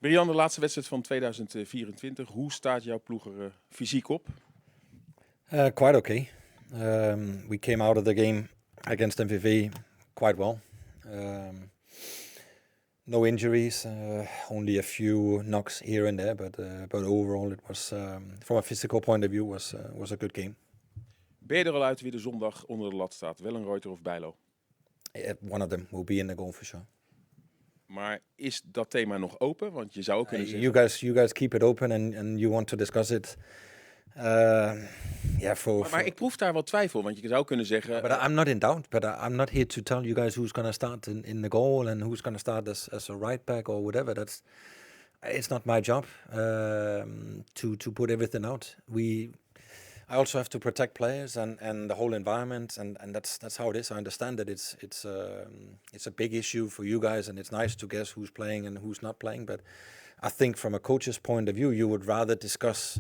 Brian, de laatste wedstrijd van 2024. Hoe staat jouw ploeg er fysiek op? Quite okay. We came out of the game against MVV quite well. No injuries, only a few knocks here and there, but overall it was, from a physical point of view, was a good game. Ben je er al uit wie de zondag onder de lat staat? Wellenreuter of Bijlo? One of them will be in the goal for sure. Maar is dat thema nog open? Want je zou ook kunnen zeggen... You guys keep it open and you want to discuss it. Maar ik proef daar wel twijfel, want je zou kunnen zeggen... But I'm not in doubt, but I'm not here to tell you guys who's going to start in the goal and who's going to start as a right back or whatever. It's not my job to put everything out. I also have to protect players and the whole environment, and that's how it is. I understand that it's a big issue for you guys, and it's nice to guess who's playing and who's not playing. But I think from a coach's point of view, you would rather discuss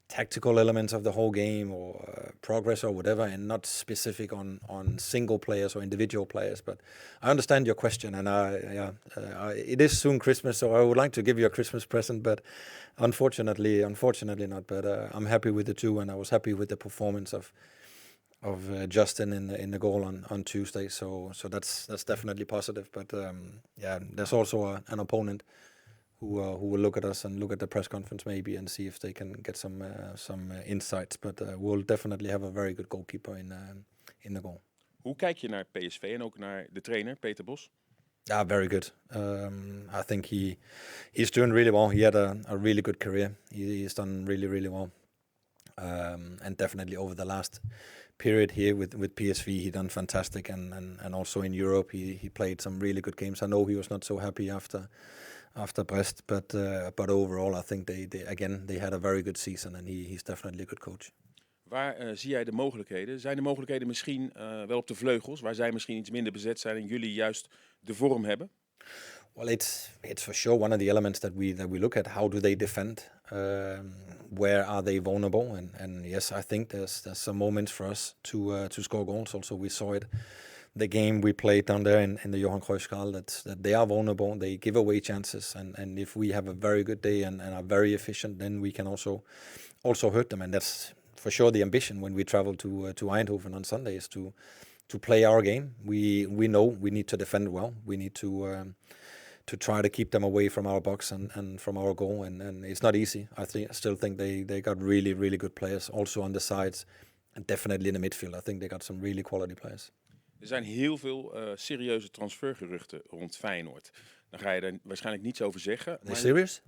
tactical elements of the whole game or progress or whatever, and not specific on single players or individual players. But I understand your question, and it is soon Christmas, so I would like to give you a Christmas present, but unfortunately not. But I'm happy with the two, and I was happy with the performance of Justin in the goal on Tuesday. So that's definitely positive. But there's also an opponent who will look at us and look at the press conference maybe and see if they can get some insights. But we'll definitely have a very good goalkeeper in the goal. Hoe kijk je naar PSV en ook naar de trainer, Peter Bos? Yeah, very good. I think he's doing really well. He had a really good career. He's done really, really well. And definitely over the last period here with PSV, he done fantastic. And also in Europe, he played some really good games. I know he was not so happy after Brest, but overall I think they had a very good season, and he's definitely a good coach. Waar zie jij de mogelijkheden? Zijn de mogelijkheden misschien wel op de vleugels, waar zij misschien iets minder bezet zijn en jullie juist de vorm hebben? Well, it's for sure one of the elements that we look at. How do they defend? Where are they vulnerable? And yes, I think there's some moments for us to score goals. Also, we saw it the game we played down there in the Johan Cruyff that they are vulnerable. They give away chances, and if we have a very good day and are very efficient, then we can also hurt them. And that's for sure the ambition when we travel to Eindhoven on Sunday, is to play our game. We know we need to defend well. We need to try to keep them away from our box and from our goal, and it's not easy. I still think they got really, really good players also on the sides, and definitely in the midfield. I think they got some really quality players. Er zijn heel veel serieuze transfergeruchten rond Feyenoord. Dan ga je er waarschijnlijk niets over zeggen. Are they serious?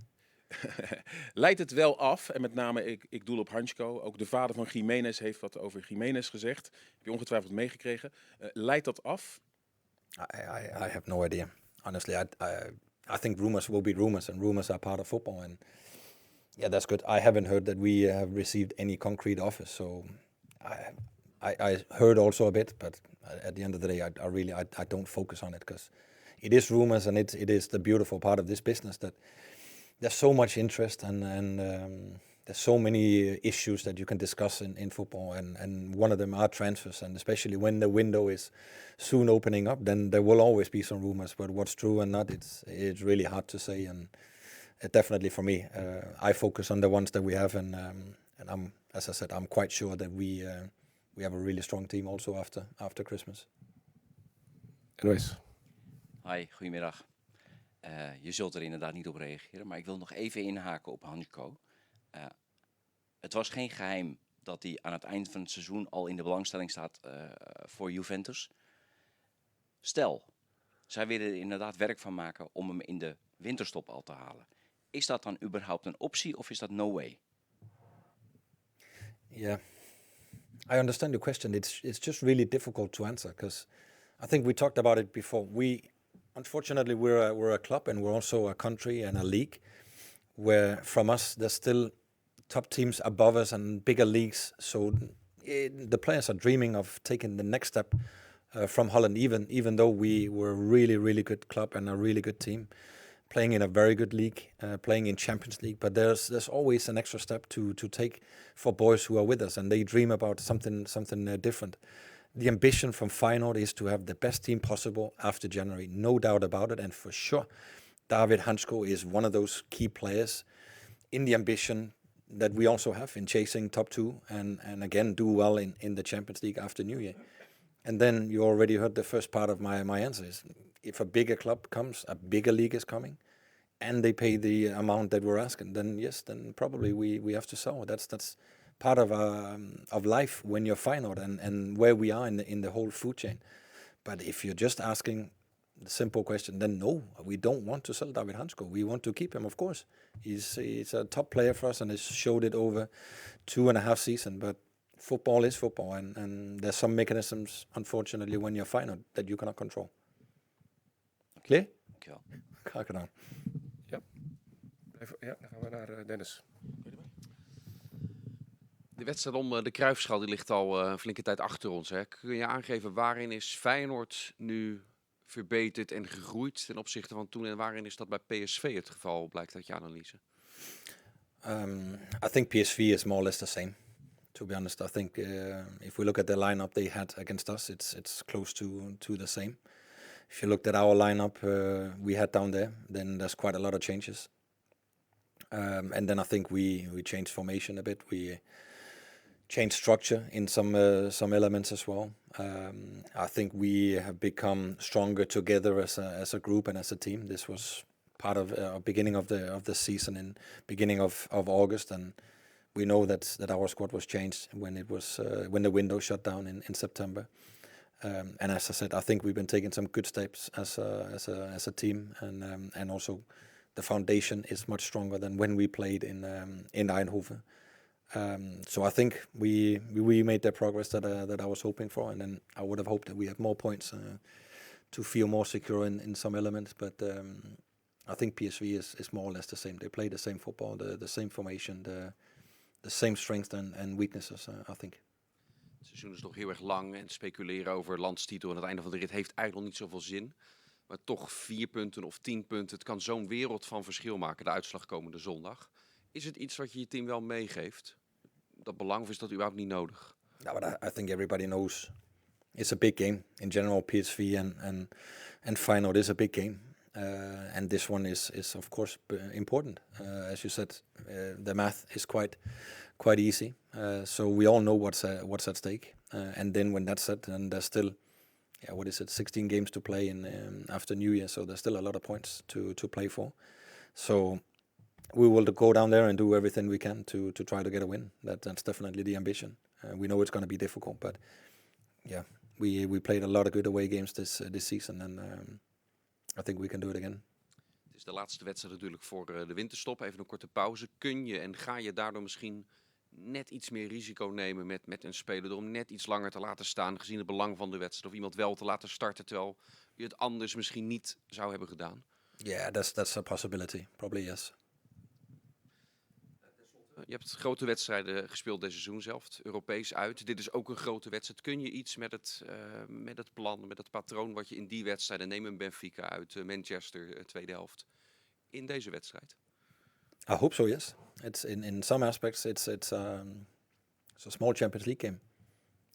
Leidt het wel af, en met name ik doel op Hansko. Ook de vader van Jiménez heeft wat over Jiménez gezegd. Heb je ongetwijfeld meegekregen. Leidt dat af? I have no idea. Honestly, I think rumors will be rumors, and rumors are part of football. And yeah, that's good. I haven't heard that we have received any concrete offers. So I heard also a bit, but at the end of the day, I don't focus on it, because it is rumors, and it is the beautiful part of this business that there's so much interest and there's so many issues that you can discuss in football, and one of them are transfers, and especially when the window is soon opening up, then there will always be some rumors. But what's true and not, it's really hard to say, and definitely for me, I focus on the ones that we have, and I'm, as I said, I'm quite sure that we have a really strong team also after Christmas. Anyways. Hi, goedemiddag. Je zult er inderdaad niet op reageren, maar ik wil nog even inhaken op Hansko. Het was geen geheim dat hij aan het eind van het seizoen al in de belangstelling staat voor Juventus. Stel, zij willen er inderdaad werk van maken om hem in de winterstop al te halen. Is dat dan überhaupt een optie of is dat no way? Yeah, I understand your question. It's just really difficult to answer, because I think we talked about it before. Unfortunately, we're a club, and we're also a country and a league where from us there's still top teams above us and bigger leagues. So the players are dreaming of taking the next step from Holland, even though we were a really, really good club and a really good team, playing in a very good league, playing in Champions League. But there's always an extra step to take for boys who are with us, and they dream about something different. The ambition from Feyenoord is to have the best team possible after January, no doubt about it. And for sure, David Hansko is one of those key players in the ambition that we also have in chasing top 2 and again do well in the Champions League after New Year. And then you already heard the first part of my answer is, if a bigger club comes, a bigger league is coming, and they pay the amount that we're asking, then yes, then probably we have to sell. That's part of life when you're Feyenoord and where we are in the whole food chain. But if you're just asking the simple question, then no, we don't want to sell David Hansko. We want to keep him, of course. He's a top player for us and has showed it over 2.5 seasons. But football is football, and there's some mechanisms, unfortunately, when you're Feyenoord that you cannot control. Clear? Dankjewel. Graag gedaan. Ja, dan gaan we naar Dennis. De wedstrijd om de Cruijffschaal die ligt al een flinke tijd achter ons. Hè. Kun je aangeven waarin is Feyenoord nu verbeterd en gegroeid ten opzichte van toen en waarin is dat bij PSV het geval, blijkt uit je analyse? I think PSV is more or less the same. To be honest, I think if we look at the lineup they had against us, it's close to the same. If you looked at our lineup we had down there, then there's quite a lot of changes. And then I think we changed formation a bit. We changed structure in some elements as well. I think we have become stronger together as a group and as a team. This was part of beginning of the season in beginning of August, and we know that our squad was changed when the window shut down in September. And as I said, I think we've been taking some good steps as a team, and also the foundation is much stronger than when we played in Eindhoven. So I think we made the progress that I was hoping for, and then I would have hoped that we had more points to feel more secure in some elements. But I think PSV is more or less the same. They play the same football, the same formation, the same strengths and weaknesses, I think. Het seizoen is nog heel erg lang en speculeren over landstitel aan het einde van de rit heeft eigenlijk nog niet zoveel zin. Maar toch 4 punten of 10 punten, het kan zo'n wereld van verschil maken, de uitslag komende zondag. Is het iets wat je team wel meegeeft? Dat belang, of is dat überhaupt niet nodig? No, but I think everybody knows it's a big game. In general, PSV and Feyenoord is a big game. And this one is of course important. As you said, the math is quite easy. So we all know what's at stake. And then when that's said, then there's still, 16 games to play in after New Year. So there's still a lot of points to play for. So we will go down there and do everything we can to try to get a win. That's definitely the ambition. We know it's going to be difficult, but yeah, we played a lot of good away games this season, and I think we can do it again. Het is de laatste wedstrijd natuurlijk voor de winterstop. Even een korte pauze. Kun je en ga je daardoor misschien net iets meer risico nemen met een speler door hem net iets langer te laten staan gezien het belang van de wedstrijd, of iemand wel te laten starten terwijl je het anders misschien niet zou hebben gedaan? Yeah, that's a possibility. Probably yes. Je hebt grote wedstrijden gespeeld dit seizoen zelf, Europees uit. Dit is ook een grote wedstrijd. Kun je iets met het plan, met het patroon wat je in die wedstrijden, neem een Benfica uit, Manchester, tweede helft, in deze wedstrijd? I hope so, yes. It's in some aspects it's a small Champions League game.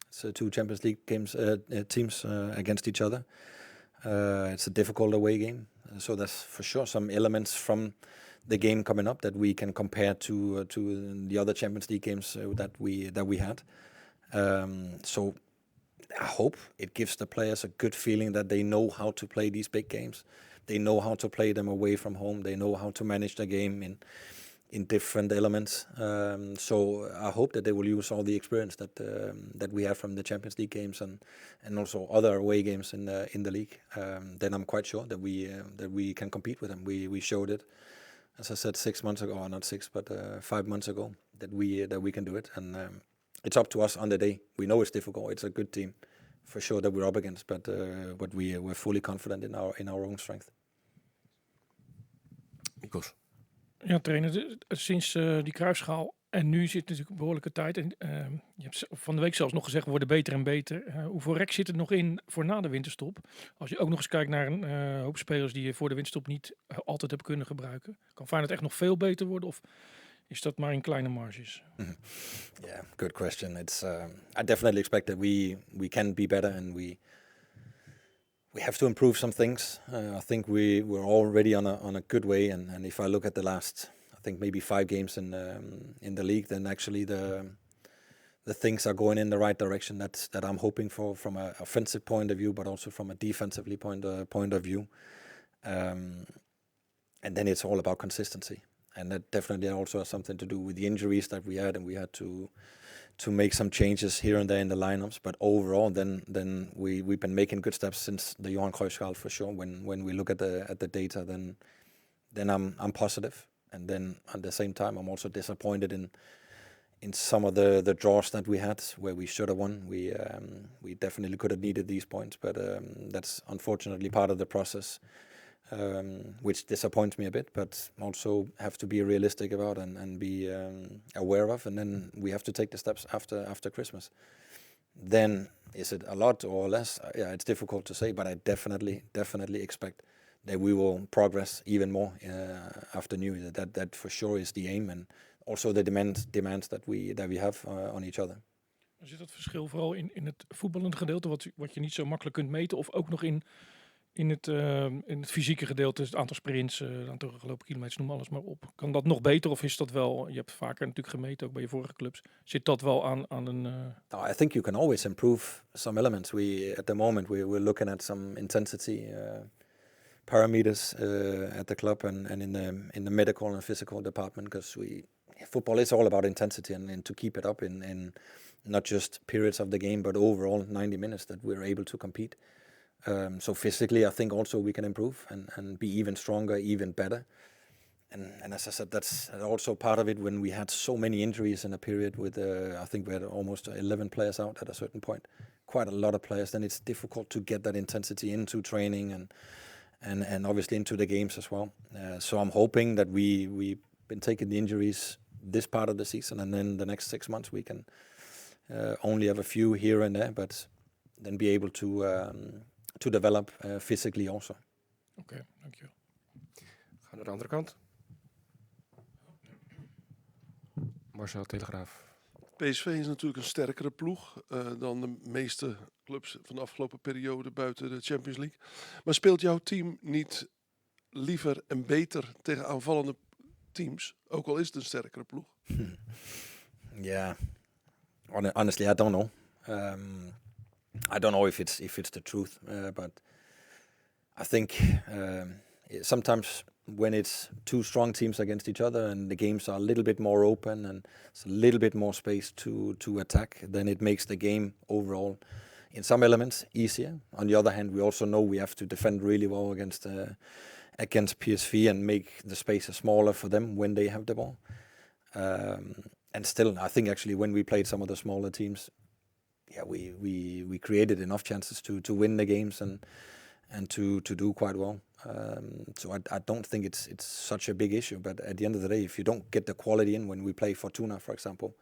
It's 2 Champions League games teams against each other. It's a difficult away game. So there's for sure some elements from the game coming up that we can compare to the other Champions League games that we had. So I hope it gives the players a good feeling that they know how to play these big games. They know how to play them away from home. They know how to manage the game in different elements. So I hope that they will use all the experience that we have from the Champions League games and also other away games in the league. Then I'm quite sure that we can compete with them. We showed it, as I said, 6 months ago, or not 6, but 5 months ago, that we can do it. And it's up to us on the day. We know it's difficult. It's a good team, for sure, that we're up against. But we're fully confident in our own strength. Mikos. Ja, trainer, sinds die Cruijffschaal en nu zit natuurlijk een behoorlijke tijd. En je hebt van de week zelfs nog gezegd, we worden beter en beter. Hoeveel rek zit er nog in voor na de winterstop? Als je ook nog eens kijkt naar een hoop spelers die je voor de winterstop niet altijd hebt kunnen gebruiken. Kan Feyenoord echt nog veel beter worden of is dat maar in kleine marges? Yeah, good question. It's I definitely expect that we can be better, and we have to improve some things. I think we're already on a good way, and if I look at the last, I think maybe 5 games in the league, then actually the things are going in the right direction. That I'm hoping for from an offensive point of view, but also from a defensively point of view. And then it's all about consistency, and that definitely also has something to do with the injuries that we had, and we had to make some changes here and there in the lineups. But overall, then we've been making good steps since the Johan Cruyff for sure. When we look at the data, then I'm positive, and then at the same time I'm also disappointed in some of the draws that we had where we should have won. We definitely could have needed these points, but that's unfortunately part of the process. Which disappoints me a bit, but also have to be realistic about and be aware of, and then we have to take the steps after Christmas. Then is it a lot or less? Yeah, it's difficult to say, but I definitely expect that we will progress even more after New Year. That for sure is the aim, and also the demands that we have on each other. Zit dat verschil vooral in het voetballende gedeelte, wat je niet zo makkelijk kunt meten, of ook nog in het fysieke gedeelte, het aantal sprints, het aantal gelopen kilometers, noem alles maar op. Kan dat nog beter, of is dat wel, je hebt vaker natuurlijk gemeten, ook bij je vorige clubs, zit dat wel aan een... No, I think you can always improve some elements. At the moment we're looking at some intensity parameters at the club and in the medical and physical department, because football is all about intensity and to keep it up in not just periods of the game, but overall 90 minutes that we're able to compete. So physically, I think also we can improve and be even stronger, even better. And as I said, that's also part of it when we had so many injuries in a period with, I think we had almost 11 players out at a certain point. Quite a lot of players. Then it's difficult to get that intensity into training and obviously into the games as well. So I'm hoping that we've been taking the injuries this part of the season, and then the next 6 months we can only have a few here and there, but then be able to develop physically also. Oké, dankjewel. Gaan we naar de andere kant. Marcel Telegraaf. PSV is natuurlijk een sterkere ploeg dan de meeste clubs van de afgelopen periode buiten de Champions League. Maar speelt jouw team niet liever en beter tegen aanvallende teams, ook al is het een sterkere ploeg? Yeah, honestly, I don't know. I don't know if it's the truth, but I think sometimes when it's 2 strong teams against each other and the games are a little bit more open and it's a little bit more space to attack, then it makes the game overall, in some elements, easier. On the other hand, we also know we have to defend really well against PSV and make the spaces smaller for them when they have the ball. And still, I think actually when we played some of the smaller teams, yeah, we created enough chances to win the games and to do quite well. So I don't think it's such a big issue. But at the end of the day, if you don't get the quality in when we play Fortuna, for example,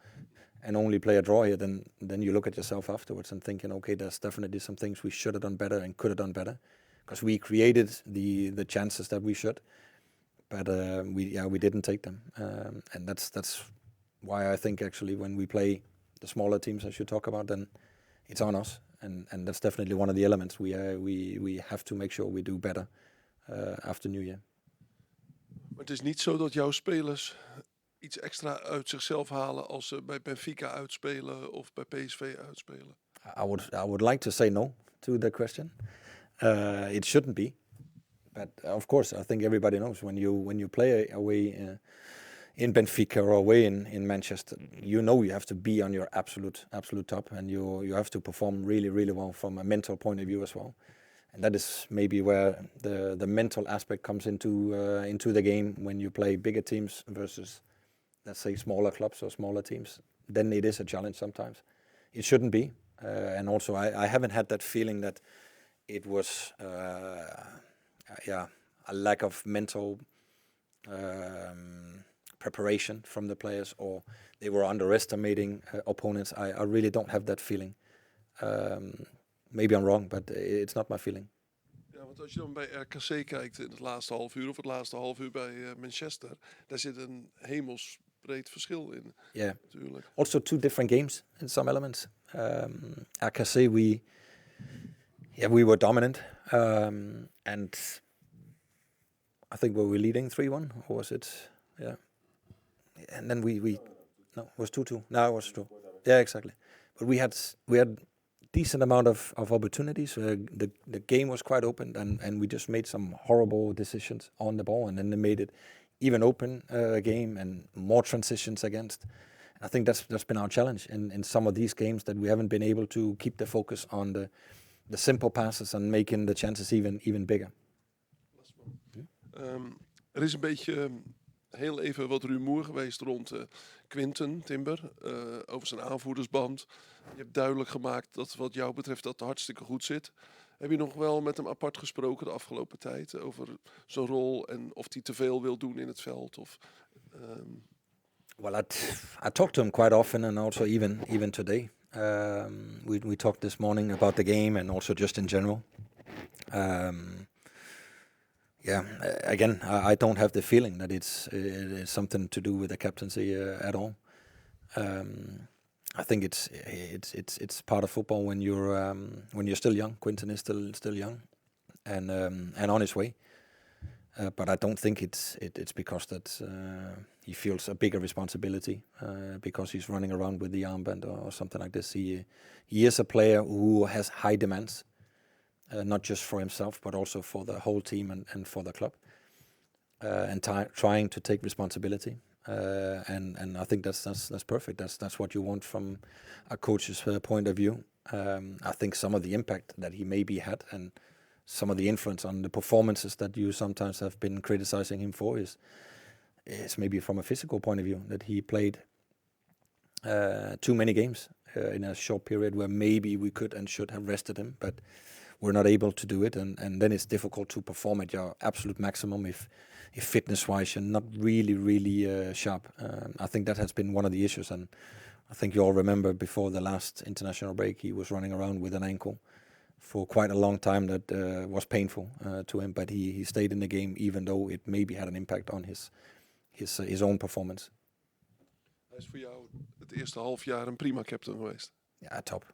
and only play a draw here, then you look at yourself afterwards and thinking, okay, there's definitely some things we should have done better and could have done better, because we created the chances that we should, but we didn't take them, and that's why I think actually when we play the smaller teams, as you talk about, then it's on us, and that's definitely one of the elements we have to make sure we do better after New Year. Maar het is niet zo dat jouw spelers iets extra uit zichzelf halen als ze bij Benfica uitspelen of bij PSV uitspelen? I would like to say no to the question. It shouldn't be, but of course I think everybody knows when you play away in Benfica or away in Manchester, you know you have to be on your absolute top, and you have to perform really well from a mental point of view as well. And that is maybe where the mental aspect comes into the game when you play bigger teams versus, let's say, smaller clubs or smaller teams. Then it is a challenge sometimes. It shouldn't be, and also I haven't had that feeling that it was a lack of mental preparation from the players, or they were underestimating opponents. I really don't have that feeling. Maybe I'm wrong, but it's not my feeling. Ja, want als je dan bij RKC kijkt in het laatste half uur of het laatste half uur bij Manchester, daar zit een hemelsbreed verschil in. Yeah, natuurlijk. Also 2 different games in some elements. RKC, Yeah, we were dominant, and I think we were leading 3-1, or was it? Yeah, and then we no, it was 2-2. No, it was 2. Yeah, exactly. But we had decent amount of opportunities. The game was quite open, and we just made some horrible decisions on the ball, and then they made it even open game and more transitions against. I think that's been our challenge in some of these games, that we haven't been able to keep the focus on the simple passes and making the chances even bigger. Er is een beetje heel even wat rumoer geweest rond Quinten Timber over zijn aanvoerdersband. Je hebt duidelijk gemaakt dat wat jou betreft dat hartstikke goed zit. Heb je nog wel met hem apart gesproken de afgelopen tijd over zijn rol en of hij te veel wil doen in het veld? Of, Well, I talked to him quite often, and also even today. We talked this morning about the game and also just in general. Again, I don't have the feeling that it's something to do with the captaincy at all. I think it's part of football when you're still young. Quinten is still young, and on his way. But I don't think it's because that he feels a bigger responsibility because he's running around with the armband or something like this. He is a player who has high demands. Not just for himself, but also for the whole team and for the club, and trying to take responsibility. And I think that's perfect. That's what you want from a coach's point of view. I think some of the impact that he maybe had and some of the influence on the performances that you sometimes have been criticizing him for is maybe from a physical point of view, that he played too many games in a short period where maybe we could and should have rested him, but we're not able to do it, and then it's difficult to perform at your absolute maximum if fitness-wise you're not really sharp. I think that has been one of the issues, and I think you all remember before the last international break he was running around with an ankle for quite a long time that was painful to him, but he stayed in the game even though it maybe had an impact on his own performance. Hij is voor jou het eerste half jaar een prima captain geweest. Ja, top.